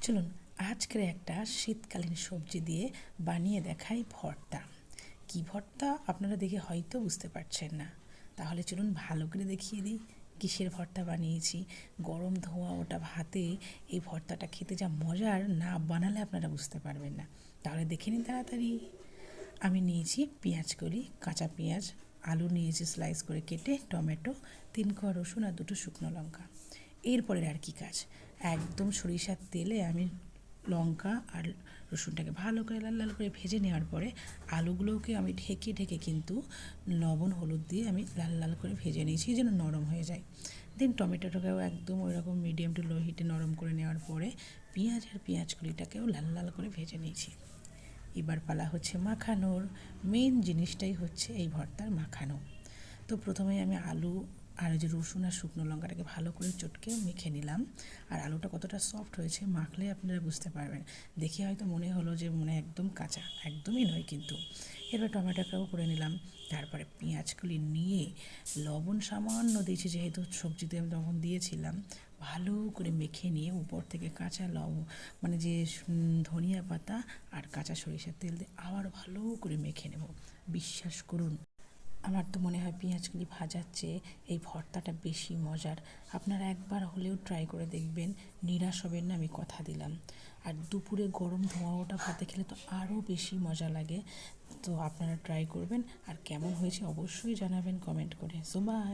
চলুন আজকের একটা শীতকালীন সবজি দিয়ে বানিয়ে দেখাই ভর্তা। কি ভর্তা আপনারা দেখে হয়তো বুঝতে পারছেন না, তাহলে চলুন ভালো করে দেখিয়ে দিই কিসের ভর্তা বানিয়েছি। গরম ধোঁয়া ওটা ভাতে এই ভর্তাটা খেতে যা মজার, না বানালে আপনারা বুঝতে পারবেন না। তাহলে দেখে নিন তাড়াতাড়ি। আমি নিয়েছি পেঁয়াজ কলি, কাঁচা পেঁয়াজ, আলু নিয়েছি স্লাইস করে কেটে, টমেটো, 3 কোয়া রসুন আর 2টো শুকনো লঙ্কা। এরপরের আর কি কাজ, একদম সরিষার তেলে আমি লঙ্কা আর রসুনটাকে ভালো করে লাল লাল করে ভেজে নেওয়ার পরে আলুগুলোকে আমি ঢেকে ঢেকে কিন্তু লবণ হলুদ দিয়ে আমি লাল লাল করে ভেজে নিয়েছি যেন নরম হয়ে যায়। দেন টমেটোটাকেও একদম ওই রকম মিডিয়াম টু লো হিটে নরম করে নেওয়ার পরে পেঁয়াজ আর পেঁয়াজকলিটাকেও লাল লাল করে ভেজে নিয়েছি। এবার পালা হচ্ছে মাখানোর। মেন জিনিসটাই হচ্ছে এই ভর্তার মাখানো। তো প্রথমে আমি আলু আর যে রসুন আর শুকনো লঙ্কাটাকে ভালো করে চটকে মেখে নিলাম। আর আলুটা কতটা সফট হয়েছে মাখলে আপনারা বুঝতে পারবেন। দেখে হয়তো মনে হলো যে মনে একদম কাঁচা, একদমই নয় কিন্তু। এবার টমেটোটাও করে নিলাম, তারপরে পেঁয়াজগুলি নিয়ে লবণ সামান্য দিয়েছি যেহেতু সবজিতে আমি তখন দিয়েছিলাম, ভালো করে মেখে নিয়ে উপর থেকে কাঁচা লবণ মানে যে ধনিয়া পাতা আর কাঁচা সরিষার তেল দিয়ে আবার ভালো করে মেখে নেব। বিশ্বাস করুন, আমার তো মনে হয় পেঁয়াজগুলি ভাজার চেয়ে এই ভর্তাটা বেশি মজার। আপনারা একবার হলেও ট্রাই করে দেখবেন, নিরাশ হবেন না, আমি কথা দিলাম। আর দুপুরে গরম ধোঁয়া ওঠা ভাতে খেলে তো আরও বেশি মজা লাগে। তো আপনারা ট্রাই করবেন, আর কেমন হয়েছে অবশ্যই জানাবেন কমেন্ট করে। So by.